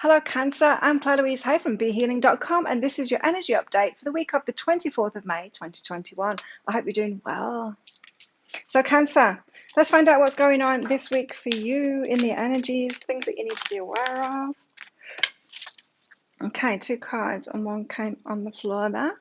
Hello, Cancer. I'm Claire Louise Hay from BeHealing.com, and this is your energy update for the week of the 24th of May, 2021. I hope you're doing well. So, Cancer, let's find out what's going on this week for you in the energies, things that you need to be aware of. Okay, two cards, and one came on the floor there.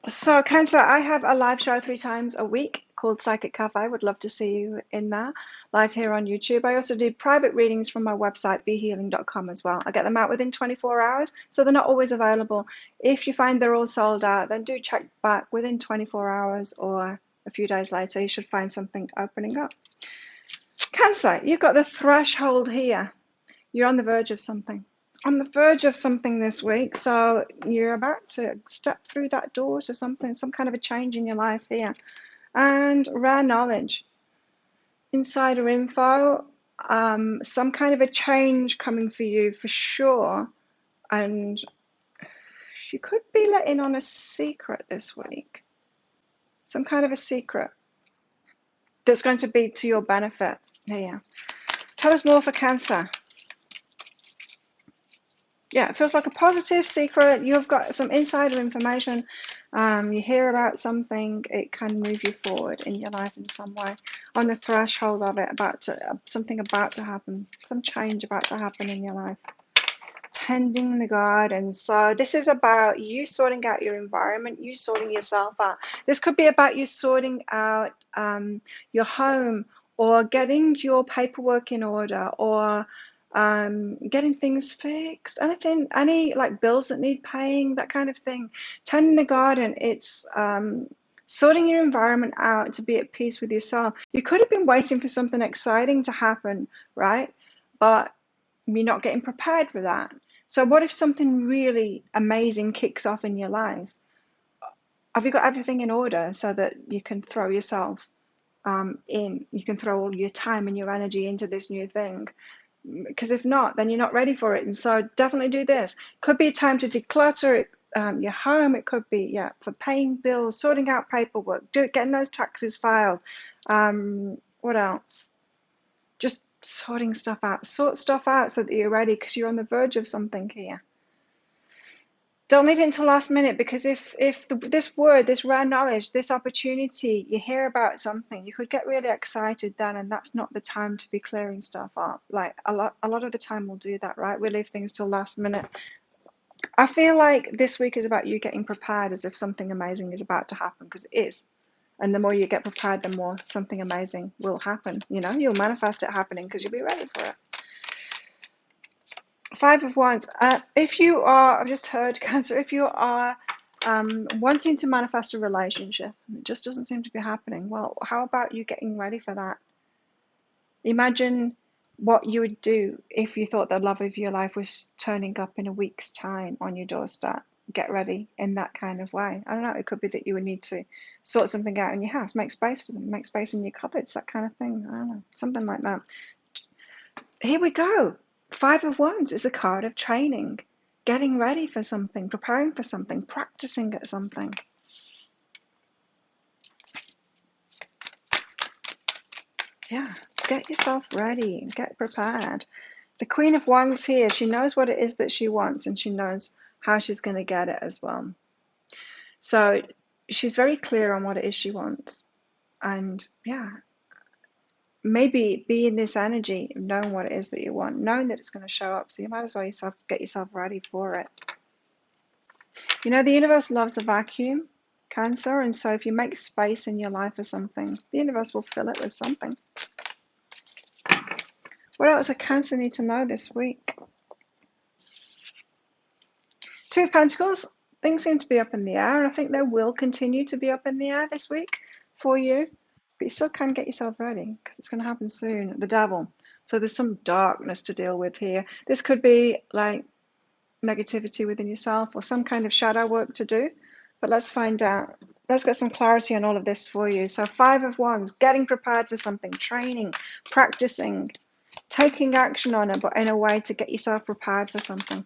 So, Cancer, I have a live show 3 times a week called Psychic Cafe. Would love to see you in there, live here on YouTube. I also do private readings from my website, BeHealing.com, as well. I get them out within 24 hours, so they're not always available. If you find they're all sold out, then do check back within 24 hours or a few days later. You should find something opening up. Cancer, you've got the threshold here. You're on the verge of something. On the verge of something this week, so you're about to step through that door to something, some kind of a change in your life here. And rare knowledge, insider info, some kind of a change coming for you for sure. And you could be letting on a secret this week, some kind of a secret that's going to be to your benefit here. Tell us more for Cancer. Yeah, it feels like a positive secret. You've got some insider information. You hear about something, it can move you forward in your life in some way. On the threshold of it, something about to happen, some change about to happen in your life. Tending the garden. So this is about you sorting out your environment, you sorting yourself out. This could be about you sorting out your home, or getting your paperwork in order, or getting things fixed, any like bills that need paying, that kind of thing. Tending the garden, it's sorting your environment out to be at peace with yourself. You could have been waiting for something exciting to happen, right? But you're not getting prepared for that. So what if something really amazing kicks off in your life? Have you got everything in order so that you can throw yourself you can throw all your time and your energy into this new thing? Because if not, then you're not ready for it. And so definitely do this. Could be a time to declutter your home. It could be, for paying bills, sorting out paperwork, getting those taxes filed. What else? Just sorting stuff out. Sort stuff out so that you're ready, because you're on the verge of something here. Don't leave it until last minute, because if this word, this rare knowledge, this opportunity, you hear about something, you could get really excited then, and that's not the time to be clearing stuff up. Like a lot of the time we'll do that, right? We leave things till last minute. I feel like this week is about you getting prepared as if something amazing is about to happen, because it is. And the more you get prepared, the more something amazing will happen. You'll manifest it happening because you'll be ready for it. 5 of Wands. If you are, I've just heard, Cancer, if you are wanting to manifest a relationship, and it just doesn't seem to be happening, well, how about you getting ready for that? Imagine what you would do if you thought the love of your life was turning up in a week's time on your doorstep. Get ready in that kind of way. I don't know, it could be that you would need to sort something out in your house, make space for them, make space in your cupboards, that kind of thing. I don't know, something like that. Here we go. 5 of Wands is a card of training, getting ready for something, preparing for something, practicing at something. Yeah, get yourself ready, get prepared. The Queen of Wands here, she knows what it is that she wants, and she knows how she's going to get it as well. So she's very clear on what it is she wants. And maybe be in this energy of knowing what it is that you want, knowing that it's going to show up. So you might as well get yourself ready for it. The universe loves a vacuum, Cancer, and so if you make space in your life for something, the universe will fill it with something. What else does Cancer need to know this week? 2 of Pentacles. Things seem to be up in the air, and I think they will continue to be up in the air this week for you. But you still can get yourself ready, because it's going to happen soon. The Devil. So there's some darkness to deal with here. This could be like negativity within yourself, or some kind of shadow work to do. But let's find out. Let's get some clarity on all of this for you. So 5 of Wands, getting prepared for something, training, practicing, taking action on it, but in a way to get yourself prepared for something.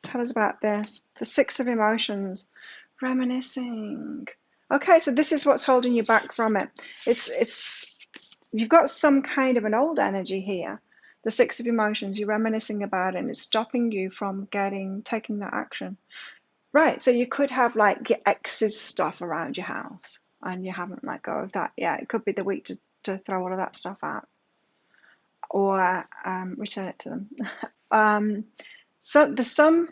Tell us about this. The 6 of Emotions, reminiscing. Okay, so this is what's holding you back from it. It's You've got some kind of an old energy here. The Six of Emotions, you're reminiscing about it, and it's stopping you from taking that action. Right, so you could have like your ex's stuff around your house and you haven't let go of that yet. It could be the week to throw all of that stuff out or return it to them. So there's some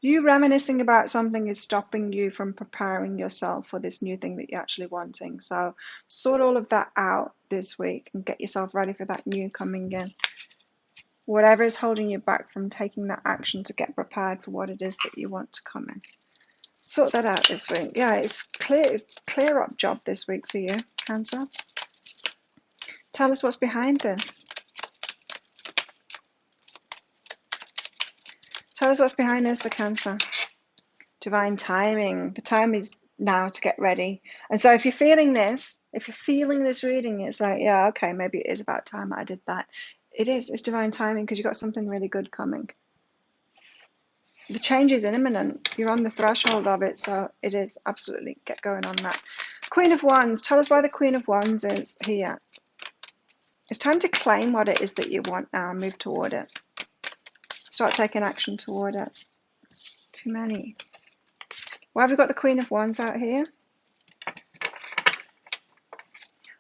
you reminiscing about something is stopping you from preparing yourself for this new thing that you're actually wanting. So sort all of that out this week and get yourself ready for that new coming in. Whatever is holding you back from taking that action to get prepared for what it is that you want to come in. Sort that out this week. Yeah, it's clear up job this week for you, Cancer. Tell us what's behind this. Tell us what's behind this for Cancer. Divine timing. The time is now to get ready. And so if you're feeling this reading, it's like, yeah, okay, maybe it is about time I did that. It is. It's divine timing because you've got something really good coming. The change is imminent. You're on the threshold of it, so it is absolutely get going on that. Queen of Wands. Tell us why the Queen of Wands is here. It's time to claim what it is that you want now and move toward it. Start taking action toward it. Too many. Why have we got the Queen of Wands out here?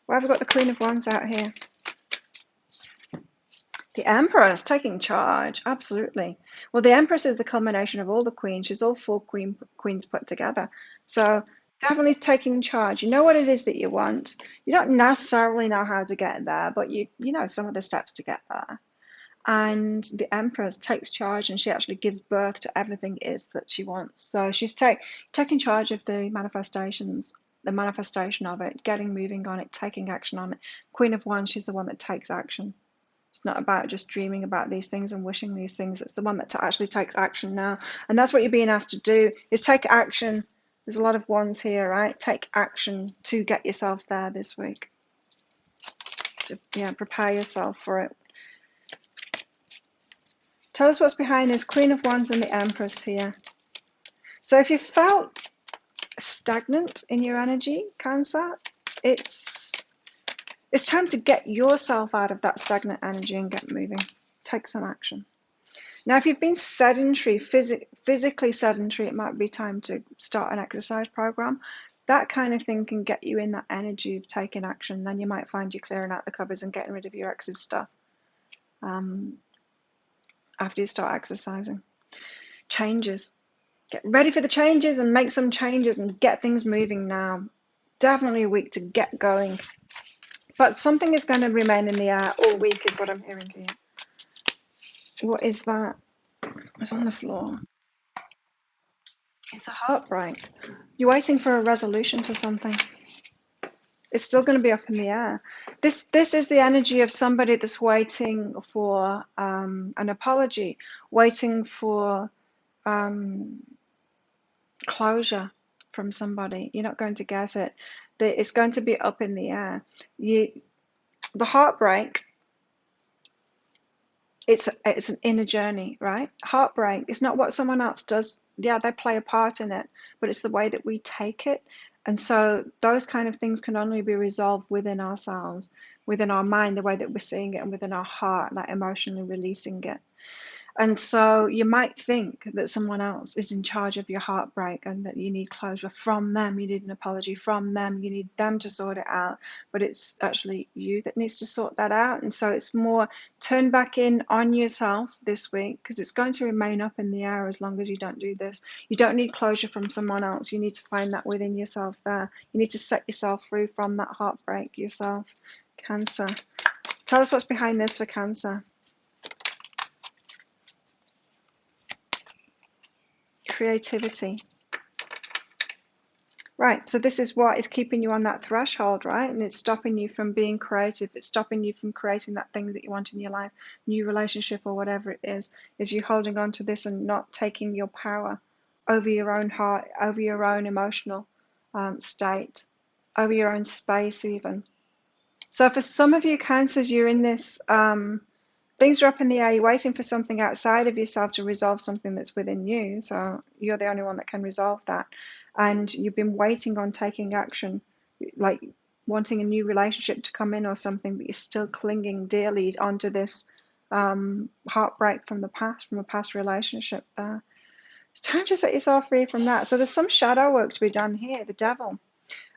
Why have we got the Queen of Wands out here? The Empress taking charge, absolutely. Well, the Empress is the culmination of all the queens. She's all four queens put together. So definitely taking charge. You know what it is that you want. You don't necessarily know how to get there, but you know some of the steps to get there. And the Empress takes charge, and she actually gives birth to everything it is that she wants. So she's taking charge of the manifestations, the manifestation of it, getting moving on it, taking action on it. Queen of Wands, she's the one that takes action. It's not about just dreaming about these things and wishing these things. It's the one that actually takes action now. And that's what you're being asked to do, is take action. There's a lot of wands here, right? Take action to get yourself there this week. To prepare yourself for it. Tell us what's behind this Queen of Wands and the Empress here. So if you felt stagnant in your energy, Cancer, it's time to get yourself out of that stagnant energy and get moving. Take some action. Now, if you've been sedentary, physically sedentary, it might be time to start an exercise program. That kind of thing can get you in that energy of taking action. Then you might find you clearing out the cupboards and getting rid of your ex's stuff after you start exercising. Changes. Get ready for the changes and make some changes and get things moving now. Definitely a week to get going. But something is going to remain in the air all week is what I'm hearing here. What is that? It's on the floor. It's the heartbreak. You're waiting for a resolution to something. It's still going to be up in the air. This is the energy of somebody that's waiting for an apology, waiting for closure from somebody. You're not going to get it. It's going to be up in the air. The heartbreak, it's an inner journey, right? Heartbreak is not what someone else does. Yeah, they play a part in it, but it's the way that we take it. And so those kind of things can only be resolved within ourselves, within our mind, the way that we're seeing it, and within our heart, like emotionally releasing it. And so you might think that someone else is in charge of your heartbreak and that you need closure from them, you need an apology from them, you need them to sort it out, but it's actually you that needs to sort that out. And so it's more turn back in on yourself this week, because it's going to remain up in the air as long as you don't do this. You don't need closure from someone else. You need to find that within yourself there. You need to set yourself free from that heartbreak yourself. Cancer. Tell us what's behind this for Cancer. Creativity. Right, so this is what is keeping you on that threshold, right? And it's stopping you from being creative. It's stopping you from creating that thing that you want in your life, new relationship or whatever it is you holding on to this and not taking your power over your own heart, over your own emotional state, over your own space even. So for some of you Cancers, you're in this things are up in the air. You're waiting for something outside of yourself to resolve something that's within you. So you're the only one that can resolve that. And you've been waiting on taking action, like wanting a new relationship to come in or something, but you're still clinging dearly onto this heartbreak from the past, from a past relationship there. It's time to set yourself free from that. So there's some shadow work to be done here, the devil.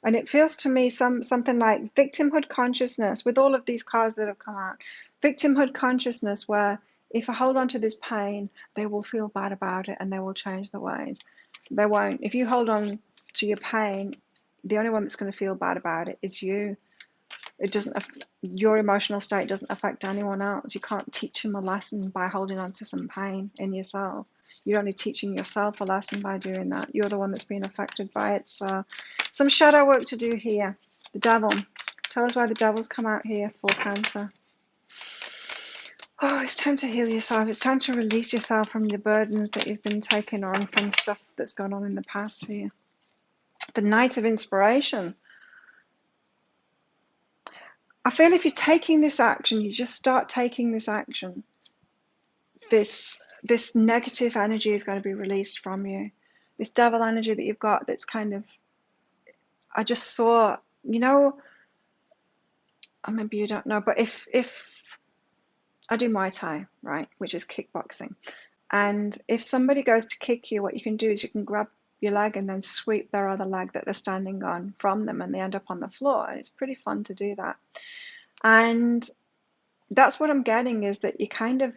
And it feels to me something like victimhood consciousness with all of these cards that have come out. Victimhood consciousness, where if I hold on to this pain, they will feel bad about it and they will change their ways. They won't. If you hold on to your pain, the only one that's going to feel bad about it is you. It doesn't. Your emotional state doesn't affect anyone else. You can't teach them a lesson by holding on to some pain in yourself. You're only teaching yourself a lesson by doing that. You're the one that's being affected by it. So some shadow work to do here. The devil. Tell us why the devil's come out here for Cancer. Oh, it's time to heal yourself. It's time to release yourself from the burdens that you've been taking on from stuff that's gone on in the past here. The Knight of Inspiration. I feel if you're taking this action, you just start taking this action, this negative energy is going to be released from you. This devil energy that you've got that's kind of, I just saw, or maybe you don't know, but if I do Muay Thai, right, which is kickboxing, and if somebody goes to kick you, what you can do is you can grab your leg and then sweep their other leg that they're standing on from them, and they end up on the floor. It's pretty fun to do that. And that's what I'm getting, is that you're kind of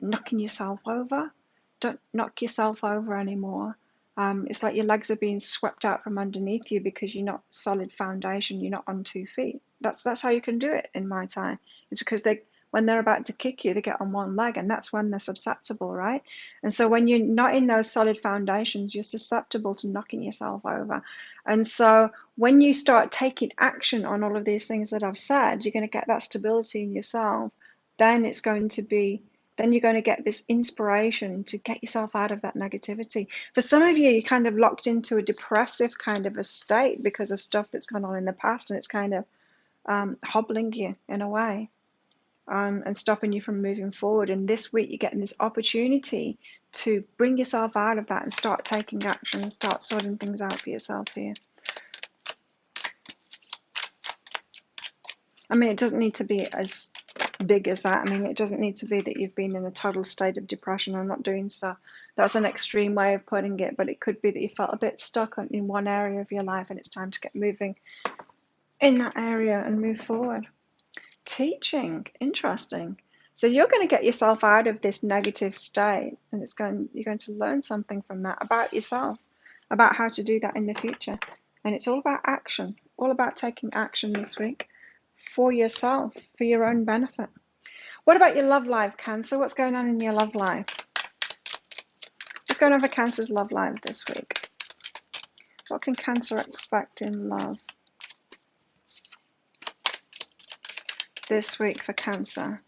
knocking yourself over. Don't knock yourself over anymore. It's like your legs are being swept out from underneath you because you're not solid foundation. You're not on 2 feet. That's how you can do it in Muay Thai. It's because when they're about to kick you, they get on one leg, and that's when they're susceptible, right? And so when you're not in those solid foundations, you're susceptible to knocking yourself over. And so when you start taking action on all of these things that I've said, you're going to get that stability in yourself. Then you're going to get this inspiration to get yourself out of that negativity. For some of you, you're kind of locked into a depressive kind of a state because of stuff that's gone on in the past, and it's kind of hobbling you in a way. And stopping you from moving forward. And this week you're getting this opportunity to bring yourself out of that and start taking action and start sorting things out for yourself here. I mean, it doesn't need to be as big as that. I mean, it doesn't need to be that you've been in a total state of depression and not doing stuff. That's an extreme way of putting it, but it could be that you felt a bit stuck in one area of your life and it's time to get moving in that area and move forward. Teaching, interesting. So you're going to get yourself out of this negative state, and you're going to learn something from that about yourself, about how to do that in the future. And it's all about action, all about taking action this week for yourself, for your own benefit. What about your love life, Cancer? What's going on in your love life? What's going on for Cancer's love life this week? What can Cancer expect in love this week for Cancer?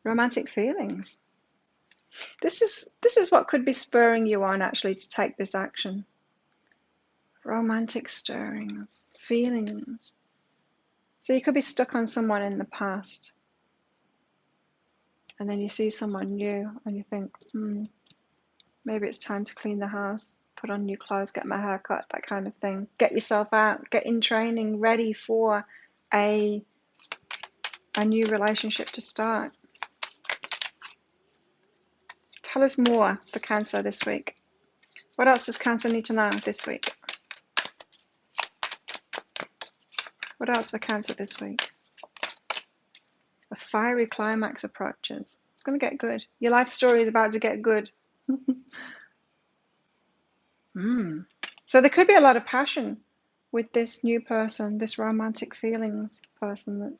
Romantic feelings. This is what could be spurring you on actually to take this action. Romantic stirrings, feelings. So you could be stuck on someone in the past, and then you see someone new and you think, maybe it's time to clean the house, put on new clothes, get my hair cut, that kind of thing. Get yourself out, get in training, ready for a new relationship to start. Tell us more for Cancer this week. What else does Cancer need to know this week? What else for Cancer this week? A fiery climax approaches. It's going to get good. Your life story is about to get good. So there could be a lot of passion with this new person, this romantic feelings person.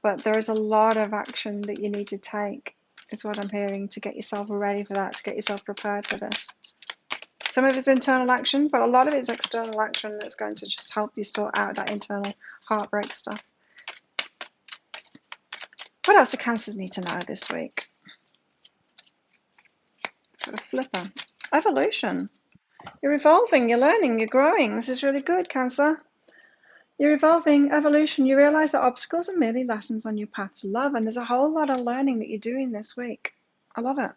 But there is a lot of action that you need to take, is what I'm hearing, to get yourself ready for that, to get yourself prepared for this. Some of it's internal action, but a lot of it's external action that's going to just help you sort out that internal heartbreak stuff. What else do Cancers need to know this week? Got a flipper. Evolution. You're evolving, you're learning, you're growing. This is really good, Cancer. You're evolving, evolution. You realize that obstacles are merely lessons on your path to love, and there's a whole lot of learning that you're doing this week. I love it.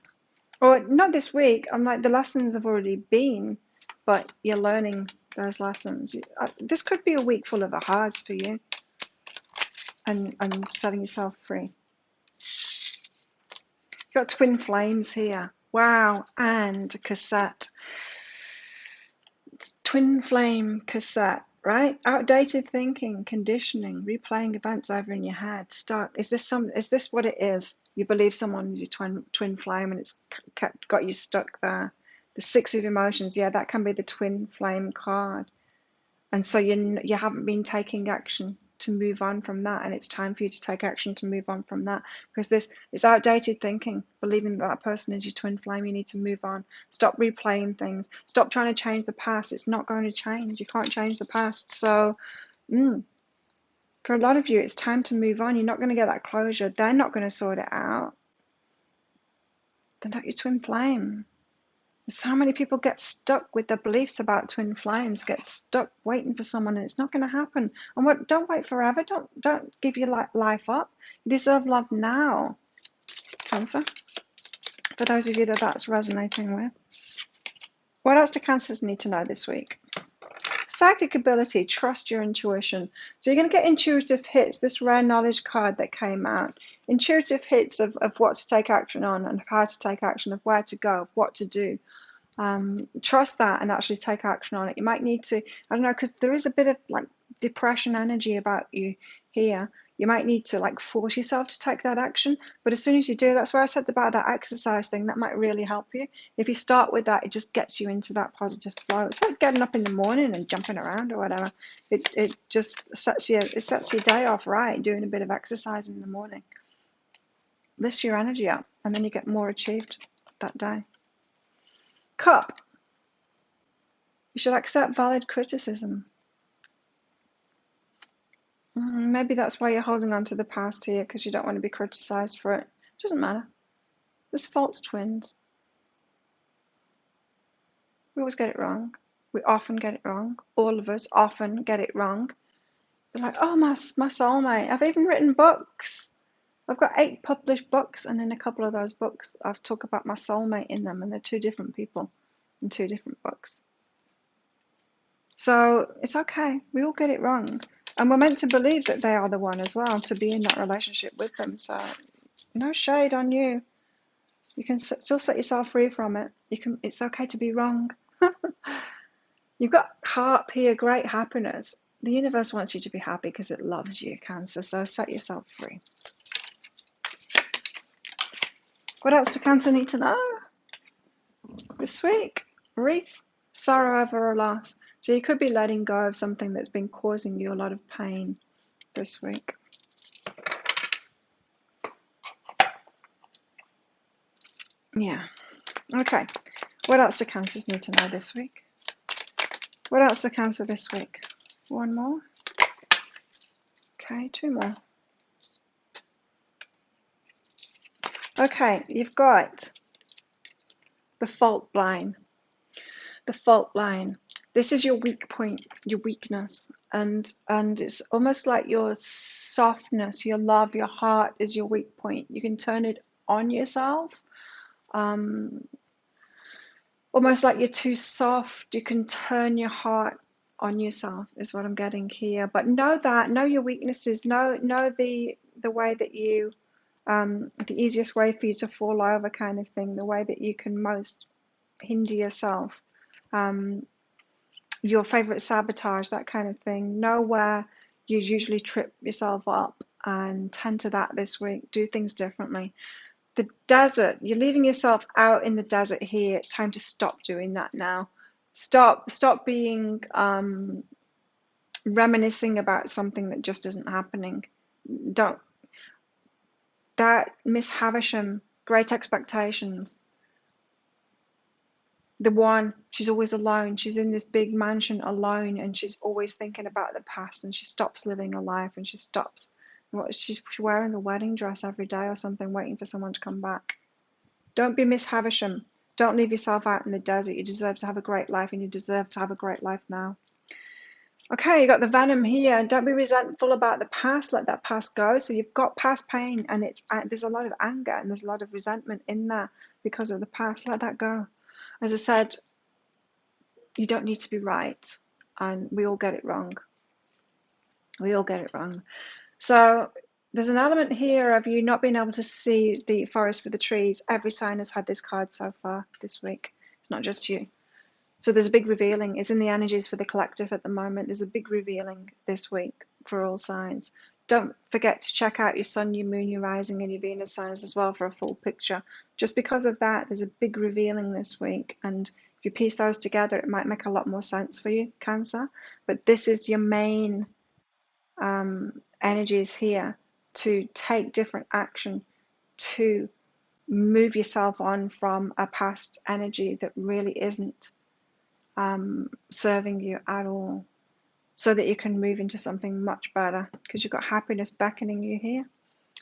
Or not this week. I'm like, the lessons have already been, but you're learning those lessons. This could be a week full of ahas for you, and setting yourself free. You've got twin flames here. Wow, and a cassette. Twin flame cassette, right? Outdated thinking, conditioning, replaying events over in your head. Stuck. Is this what it is? You believe someone is your twin flame and it's got you stuck there. The six of emotions, yeah, that can be the twin flame card. And so you haven't been taking action to move on from that, and it's time for you to take action to move on from that, because this is outdated thinking, believing that person is your twin flame. You need to move on. Stop replaying things. Stop trying to change the past. It's not going to change. You can't change the past. So for a lot of you, it's time to move on. You're not going to get that closure. They're not going to sort it out. They're not your twin flame. So many people get stuck with their beliefs about twin flames, get stuck waiting for someone, and it's not going to happen. And don't wait forever. Don't give your life up. You deserve love now, Cancer. For those of you that's resonating with. What else do Cancers need to know this week? Psychic ability, trust your intuition. So you're going to get intuitive hits, this rare knowledge card that came out. Intuitive hits of what to take action on and how to take action, of where to go, of what to do. Trust that and actually take action on it. You might need to, I don't know, because there is a bit of like depression energy about you here. You might need to like force yourself to take that action. But as soon as you do, that's why I said about that exercise thing. That might really help you. If you start with that, it just gets you into that positive flow. It's like getting up in the morning and jumping around or whatever. It just sets your day off right. Doing a bit of exercise in the morning lifts your energy up, and then you get more achieved that day. Cup. You should accept valid criticism. Maybe that's why you're holding on to the past here, because you don't want to be criticized for it. It doesn't matter. There's false twins. We always get it wrong. We often get it wrong. All of us often get it wrong. They're like, oh, my soulmate. I've even written books. I've got 8 published books, and in a couple of those books, I've talked about my soulmate in them, and they're 2 different people in 2 different books. So it's okay. We all get it wrong. And we're meant to believe that they are the one as well, to be in that relationship with them. So no shade on you. You can still set yourself free from it. It's okay to be wrong. You've got harp here, great happiness. The universe wants you to be happy because it loves you, Cancer. So set yourself free. What else do Cancer need to know this week? Wreath, sorrow over a loss. So you could be letting go of something that's been causing you a lot of pain this week. Yeah. Okay. What else do Cancers need to know this week? What else for Cancer this week? 1 more. Okay, 2 more. Okay, you've got the fault line. The fault line. This is your weak point, your weakness, and it's almost like your softness, your love, your heart is your weak point. You can turn it on yourself, almost like you're too soft. You can turn your heart on yourself, is what I'm getting here. But know your weaknesses, know the way that you, the easiest way for you to fall over, kind of thing, the way that you can most hinder yourself. Your favorite sabotage, that kind of thing. Know where you usually trip yourself up and tend to that this week. Do things differently. The desert, you're leaving yourself out in the desert here. It's time to stop doing that now. Stop being reminiscing about something that just isn't happening. That Miss Havisham, Great Expectations. The one, she's always alone. She's in this big mansion alone, and she's always thinking about the past, and she stops living her life, and she stops. She's wearing a wedding dress every day or something, waiting for someone to come back. Don't be Miss Havisham. Don't leave yourself out in the desert. You deserve to have a great life, and you deserve to have a great life now. Okay, you got the venom here. Don't be resentful about the past. Let that past go. So you've got past pain, and there's a lot of anger and there's a lot of resentment in there. because of the past. Let that go. As I said, you don't need to be right, and we all get it wrong. We all get it wrong. So there's an element here of you not being able to see the forest for the trees. Every sign has had this card so far this week. It's not just you. So there's a big revealing. It's in the energies for the collective at the moment. There's a big revealing this week for all signs. Don't forget to check out your sun, your moon, your rising, and your Venus signs as well for a full picture. Just because of that, there's a big revealing this week. And if you piece those together, it might make a lot more sense for you, Cancer. But this is your main energies here to take different action, to move yourself on from a past energy that really isn't serving you at all, so that you can move into something much better, because you've got happiness beckoning you here.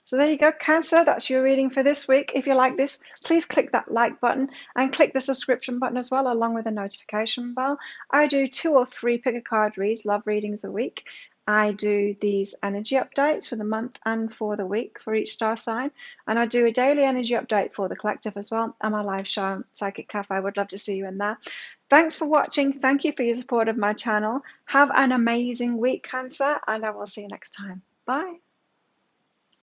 So there you go, Cancer. That's your reading for this week. If you like this, please click that like button and click the subscription button as well, along with the notification bell. I do 2 or 3 pick a card reads, love readings a week. I do these energy updates for the month and for the week for each star sign. And I do a daily energy update for the collective as well, and my live show, Psychic Cafe. I would love to see you in there. Thanks for watching. Thank you for your support of my channel. Have an amazing week, Cancer, and I will see you next time. Bye.